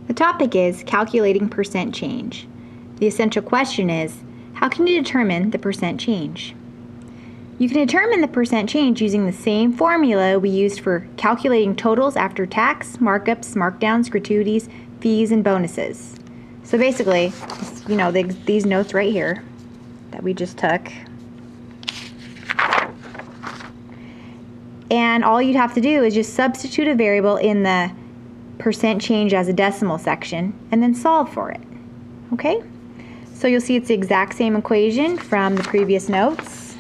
The topic is calculating percent change. The essential question is, how can you determine the percent change? You can determine the percent change using the same formula we used for calculating totals after tax, markups, markdowns, gratuities, fees, and bonuses. So basically, these notes right here that we just took. And all you'd have to do is just substitute a variable in the percent change as a decimal section and then solve for it. Okay? So you'll see it's the exact same equation from the previous notes.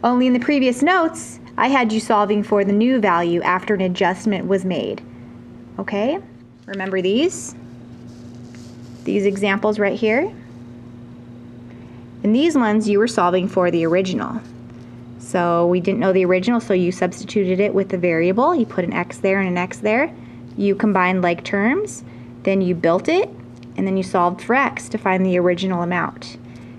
Only in the previous notes, I had you solving for the new value after an adjustment was made. Okay? Remember these? These examples right here? And these ones you were solving for the original. So we didn't know the original, so you substituted it with the variable. You put an x there and an x there. You combined like terms, then you built it, and then you solved for x to find the original amount.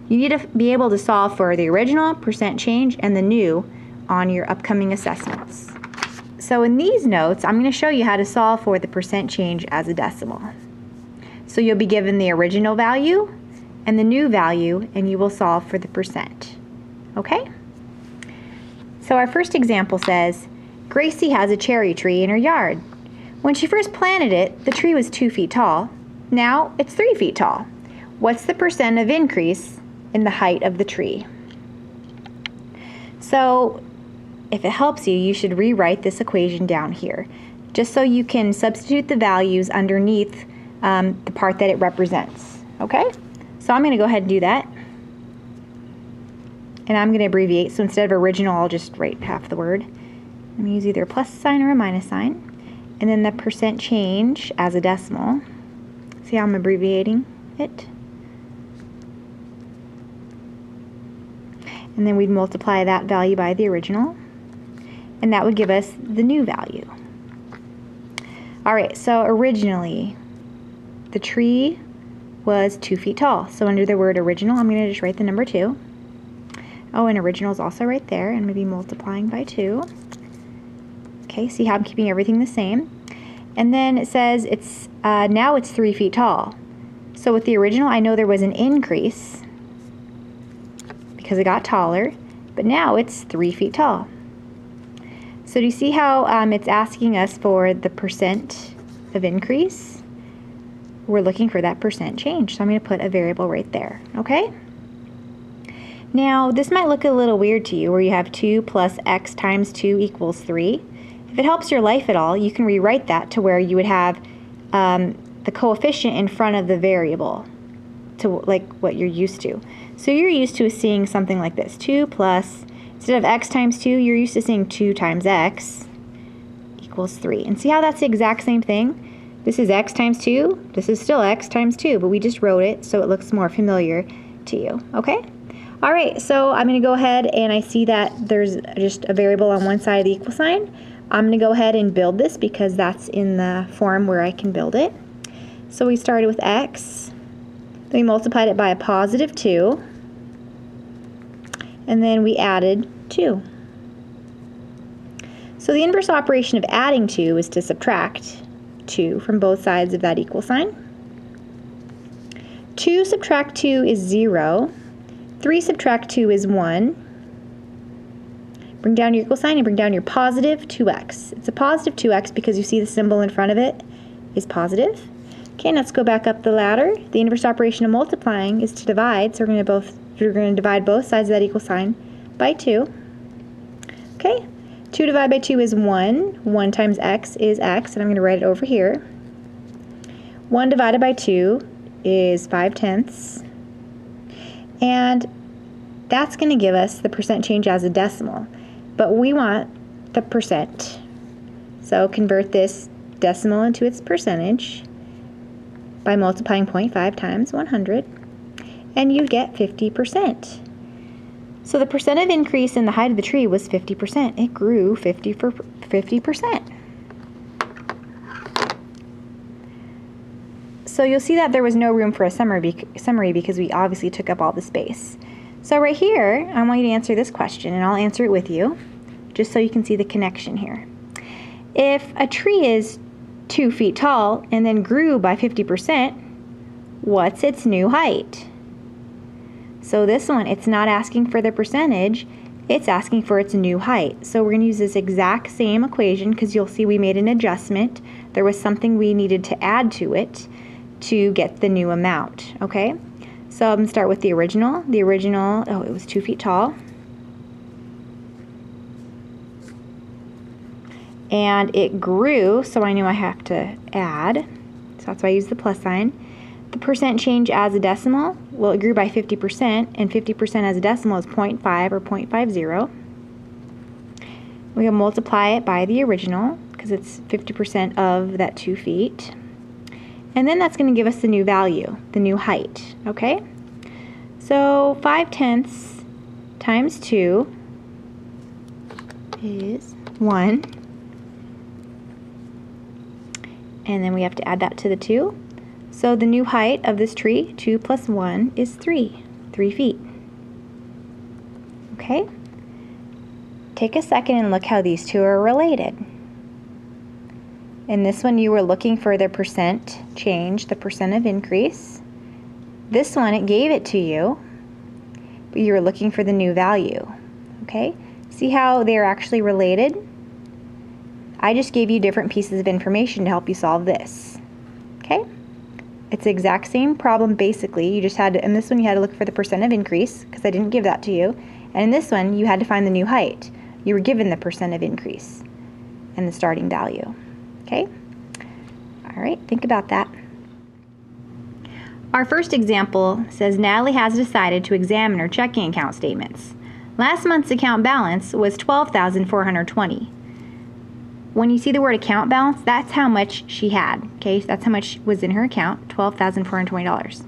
You need to be able to solve for the original, percent change, and the new on your upcoming assessments. So in these notes, I'm going to show you how to solve for the percent change as a decimal. So you'll be given the original value and the new value, and you will solve for the percent. Okay? So our first example says, Gracie has a cherry tree in her yard. When she first planted it, the tree was 2 feet tall. Now it's 3 feet tall. What's the percent of increase in the height of the tree? So if it helps you, you should rewrite this equation down here, just so you can substitute the values underneath the part that it represents. Okay? So I'm going to go ahead and do that. And I'm going to abbreviate, so instead of original, I'll just write half the word. I'm going to use either a plus sign or a minus sign. And then the percent change as a decimal. See how I'm abbreviating it? And then we'd multiply that value by the original. And that would give us the new value. Alright, so originally, the tree was 2 feet tall. So under the word original, I'm going to just write the number 2. Oh, and original is also right there, and maybe multiplying by 2. Okay, see how I'm keeping everything the same. And then it says it's now it's 3 feet tall. So with the original, I know there was an increase because it got taller, but now it's 3 feet tall. So do you see how it's asking us for the percent of increase? We're looking for that percent change, so I'm going to put a variable right there, okay? Now, this might look a little weird to you, where you have 2 plus x times 2 equals 3. If it helps your life at all, you can rewrite that to where you would have the coefficient in front of the variable, to like what you're used to. So you're used to seeing something like this. 2 plus, instead of x times 2, you're used to seeing 2 times x equals 3. And see how that's the exact same thing? This is x times 2. This is still x times 2, but we just wrote it so it looks more familiar to you. Okay? All right, so I'm going to go ahead, and I see that there's just a variable on one side of the equal sign. I'm going to go ahead and build this because that's in the form where I can build it. So we started with x, then we multiplied it by a positive 2, and then we added 2. So the inverse operation of adding 2 is to subtract 2 from both sides of that equal sign. 2 subtract 2 is 0. 3 subtract 2 is 1. Bring down your equal sign and bring down your positive 2x. It's a positive 2x because you see the symbol in front of it is positive. Okay, let's go back up the ladder. The inverse operation of multiplying is to divide, so we're going to divide both sides of that equal sign by 2. Okay, 2 divided by 2 is 1. 1 times x is x, and I'm going to write it over here. 1 divided by 2 is 5/10. And that's going to give us the percent change as a decimal. But we want the percent. So convert this decimal into its percentage by multiplying 0.5 times 100. And you get 50%. So the percent of increase in the height of the tree was 50%. It grew 50%. So you'll see that there was no room for a summary because we obviously took up all the space. So right here, I want you to answer this question, and I'll answer it with you, just so you can see the connection here. If a tree is 2 feet tall and then grew by 50%, what's its new height? So this one, it's not asking for the percentage, it's asking for its new height. So we're going to use this exact same equation because you'll see we made an adjustment. There was something we needed to add to it to get the new amount, okay? So I'm going to start with the original. The original, oh, it was 2 feet tall. And it grew, so I knew I have to add. So that's why I use the plus sign. The percent change as a decimal, well, it grew by 50%, and 50% as a decimal is 0.5 or 0.50. We can multiply it by the original, because it's 50% of that 2 feet. And then that's going to give us the new value, the new height, okay? So 5/10 times 2 is 1. And then we have to add that to the 2. So the new height of this tree, 2 plus 1, is 3 feet. Okay? Take a second and look how these two are related. In this one, you were looking for the percent change, the percent of increase. This one, it gave it to you, but you were looking for the new value. Okay? See how they're actually related? I just gave you different pieces of information to help you solve this. Okay? It's the exact same problem basically. You just had to, in this one you had to look for the percent of increase because I didn't give that to you. And in this one you had to find the new height. You were given the percent of increase and the starting value. Okay? All right, think about that. Our first example says Natalie has decided to examine her checking account statements. Last month's account balance was $12,420. When you see the word account balance, that's how much she had, okay? So that's how much was in her account, $12,420.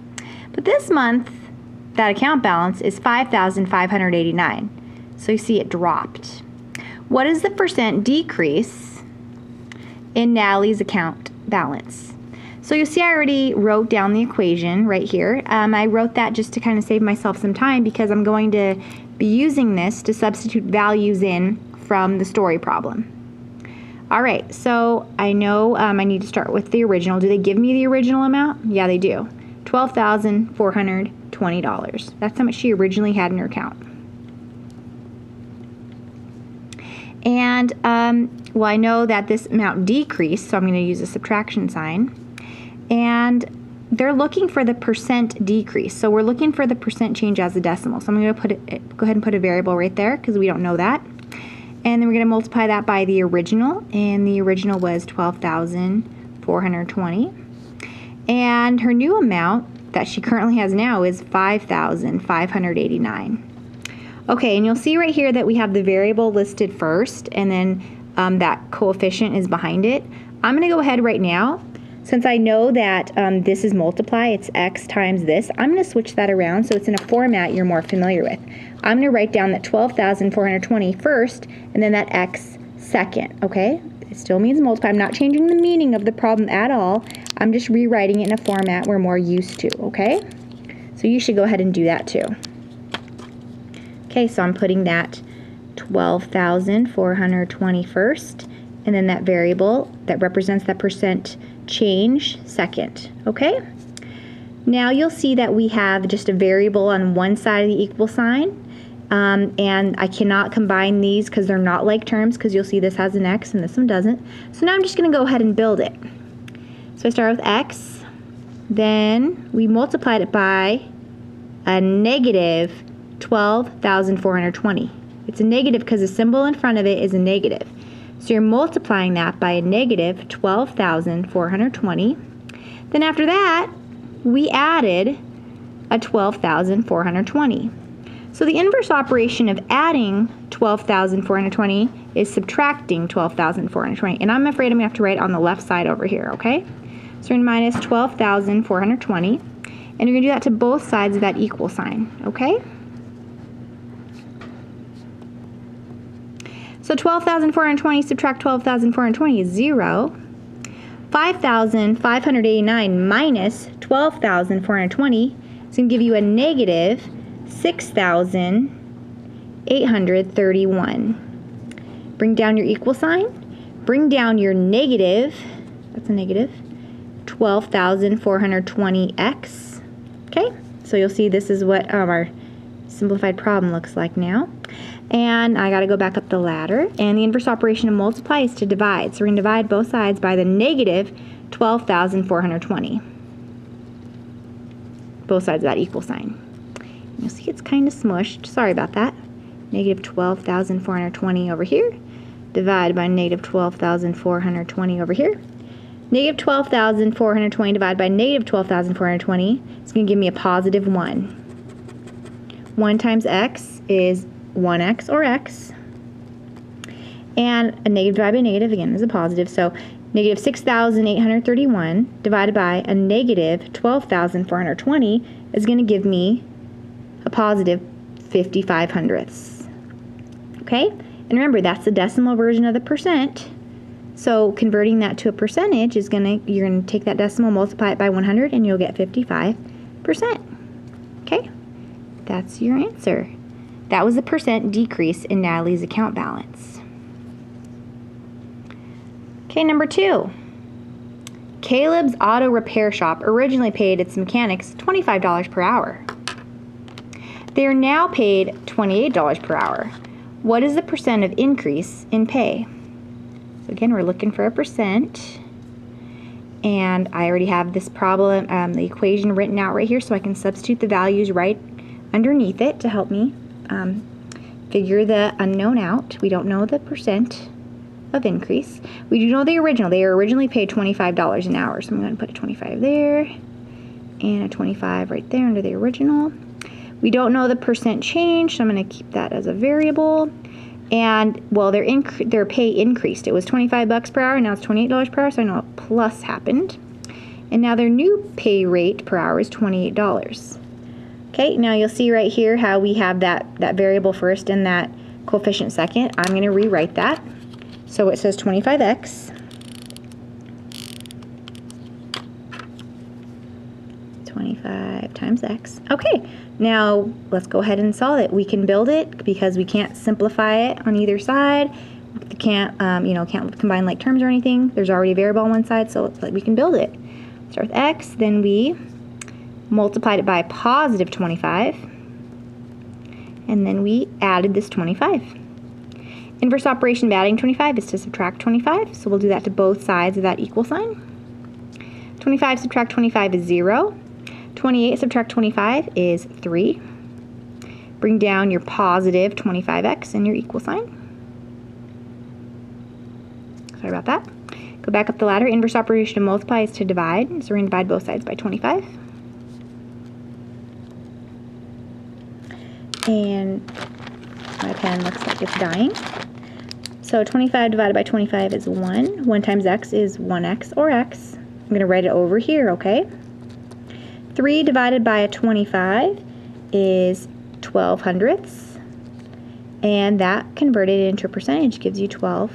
But this month, that account balance is $5,589. So you see it dropped. What is the percent decrease in Natalie's account balance? So you see I already wrote down the equation right here. I wrote that just to kind of save myself some time because I'm going to be using this to substitute values in from the story problem. All right, so I know I need to start with the original. Do they give me the original amount? Yeah, they do. $12,420. That's how much she originally had in her account. And, well, I know that this amount decreased, so I'm going to use a subtraction sign. And they're looking for the percent decrease. So we're looking for the percent change as a decimal. So I'm going to go ahead and put a variable right there because we don't know that. And then we're going to multiply that by the original, and the original was $12,420. And her new amount that she currently has now is $5,589. Okay, and you'll see right here that we have the variable listed first, and then that coefficient is behind it. I'm going to go ahead right now. Since I know that this is multiply, it's x times this, I'm going to switch that around so it's in a format you're more familiar with. I'm going to write down that 12,420 first, and then that x second, okay? It still means multiply. I'm not changing the meaning of the problem at all. I'm just rewriting it in a format we're more used to, okay? So you should go ahead and do that too. Okay, so I'm putting that 12,420 first, and then that variable that represents that percent change second, okay? Now you'll see that we have just a variable on one side of the equal sign, and I cannot combine these because they're not like terms, because you'll see this has an x and this one doesn't. So now I'm just going to go ahead and build it. So I start with x, then we multiplied it by a negative 12,420. It's a negative because the symbol in front of it is a negative. So you're multiplying that by a negative 12,420. Then after that, we added a 12,420. So the inverse operation of adding 12,420 is subtracting 12,420. And I'm afraid I'm going to have to write it on the left side over here, okay? So we're in minus 12,420. And you're going to do that to both sides of that equal sign, okay? So 12,420 subtract 12,420 is 0. 5,589 minus 12,420 is going to give you a negative 6,831. Bring down your equal sign. Bring down your negative That's a negative 12,420x. Okay, so you'll see this is what our simplified problem looks like now. And I got to go back up the ladder. And the inverse operation of multiply is to divide. So we're going to divide both sides by the negative 12,420. Both sides of that equal sign. You'll see it's kind of smushed. Sorry about that. Negative 12,420 over here. Divided by negative 12,420 over here. Negative 12,420 divided by negative 12,420 is going to give me a positive 1. 1 times x is 1x or x. And a negative divided by negative, again, is a positive. So negative 6,831 divided by a negative 12,420 is going to give me a positive 55 hundredths. Okay? And remember, that's the decimal version of the percent. So converting that to a percentage is you're gonna take that decimal, multiply it by 100, and you'll get 55%. Okay? That's your answer. That was the percent decrease in Natalie's account balance. Okay, number 2. Caleb's auto repair shop originally paid its mechanics $25 per hour. They are now paid $28 per hour. What is the percent of increase in pay? So again, we're looking for a percent. And I already have this problem, the equation written out right here, so I can substitute the values right underneath it to help me figure the unknown out. We don't know the percent of increase. We do know the original. They were originally paid $25 an hour. So I'm going to put a 25 there and a 25 right there under the original. We don't know the percent change, so I'm going to keep that as a variable. And, well, their pay increased. It was $25 per hour, now it's $28 per hour, so I know a plus happened. And now their new pay rate per hour is $28. Okay, now you'll see right here how we have that variable first and that coefficient second. I'm going to rewrite that. So it says 25x. 25 times x. Okay, now let's go ahead and solve it. We can build it because we can't simplify it on either side. We can't, can't combine like terms or anything. There's already a variable on one side, so we can build it. Start with x, then we multiplied it by positive 25, and then we added this 25. Inverse operation of adding 25 is to subtract 25, so we'll do that to both sides of that equal sign. 25 subtract 25 is 0. 28 subtract 25 is 3. Bring down your positive 25x and your equal sign. Sorry about that. Go back up the ladder. Inverse operation of multiply is to divide, so we're going to divide both sides by 25. And my pen looks like it's dying. So 25 divided by 25 is 1. 1 times x is 1x or x. I'm going to write it over here, okay? 3 divided by a 25 is 12 hundredths. And that converted into a percentage gives you 12%.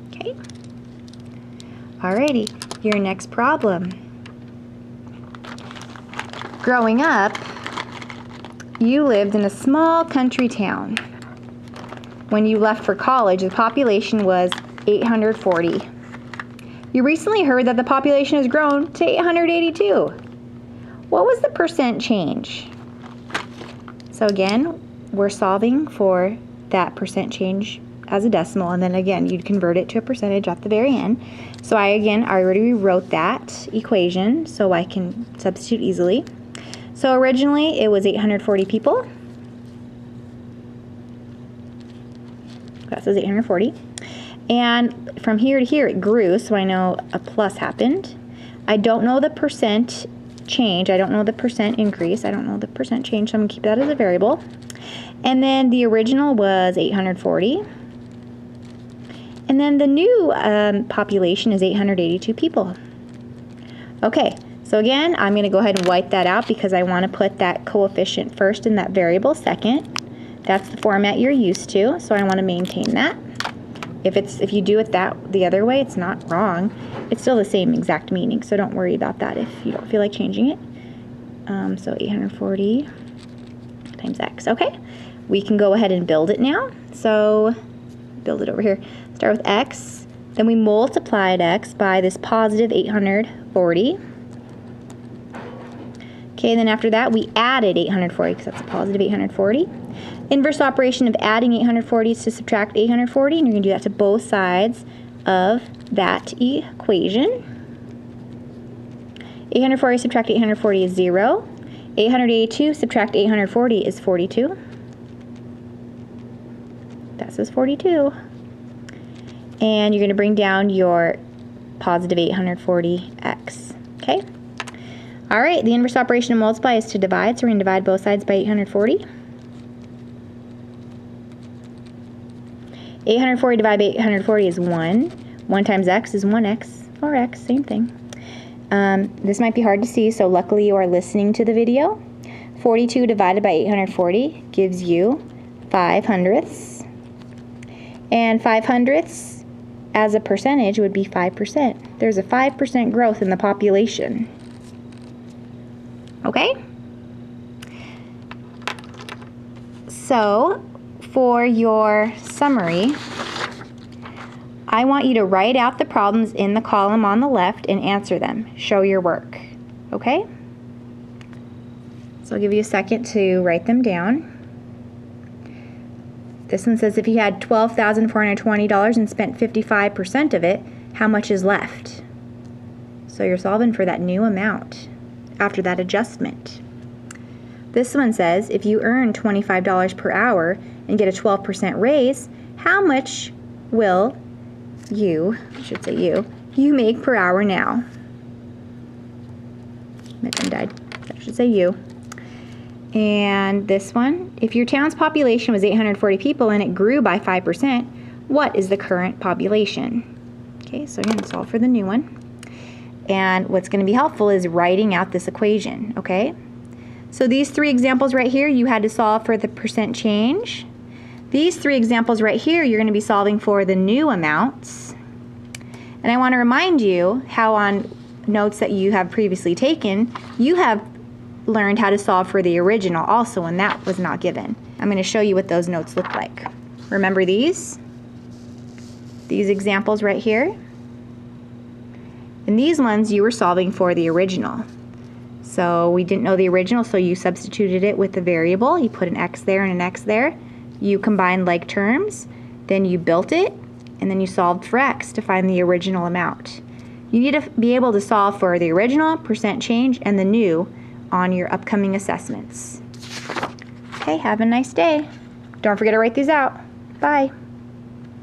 Okay? Alrighty, your next problem. Growing up, you lived in a small country town. When you left for college, the population was 840. You recently heard that the population has grown to 882. What was the percent change? So again, we're solving for that percent change as a decimal, and then again, you'd convert it to a percentage at the very end. So I already rewrote that equation so I can substitute easily. So originally it was 840 people. That says 840. And from here to here it grew, so I know a plus happened. I don't know the percent change. I don't know the percent increase. I don't know the percent change, so I'm going to keep that as a variable. And then the original was 840. And then the new population is 882 people. Okay, so again, I'm going to go ahead and wipe that out because I want to put that coefficient first and that variable second. That's the format you're used to, so I want to maintain that. If you do it the other way, it's not wrong. It's still the same exact meaning, so don't worry about that if you don't feel like changing it. So 840 times x. Okay, we can go ahead and build it now. So build it over here. Start with x, then we multiplied x by this positive 840. Okay, then after that we added 840 because that's a positive 840. Inverse operation of adding 840 is to subtract 840, and you're going to do that to both sides of that equation. 840 subtract 840 is 0. 882 subtract 840 is 42. That says 42. And you're going to bring down your positive 840x. Okay? All right, the inverse operation of multiply is to divide, so we're going to divide both sides by 840. 840 divided by 840 is 1. 1 times x is 1x, or x, same thing. This might be hard to see, so luckily you are listening to the video. 42 divided by 840 gives you 5 hundredths. And 5 hundredths as a percentage would be 5%. There's a 5% growth in the population. Okay? So, for your summary, I want you to write out the problems in the column on the left and answer them. Show your work. Okay? So I'll give you a second to write them down. This one says if you had $12,420 and spent 55% of it, how much is left? So you're solving for that new amount after that adjustment. This one says if you earn $25 per hour and get a 12% raise, how much will you make per hour now? My pen died. I should say you. And this one, if your town's population was 840 people and it grew by 5%, what is the current population? Okay, so I'm going to solve for the new one. And what's going to be helpful is writing out this equation, okay? So these 3 examples right here, you had to solve for the percent change. These 3 examples right here, you're going to be solving for the new amounts. And I want to remind you how on notes that you have previously taken, you have learned how to solve for the original also when that was not given. I'm going to show you what those notes look like. Remember these examples right here? And these ones you were solving for the original. So we didn't know the original, so you substituted it with the variable. You put an x there and an x there. You combined like terms, then you built it, and then you solved for x to find the original amount. You need to be able to solve for the original, percent change, and the new on your upcoming assessments. Okay, have a nice day. Don't forget to write these out. Bye.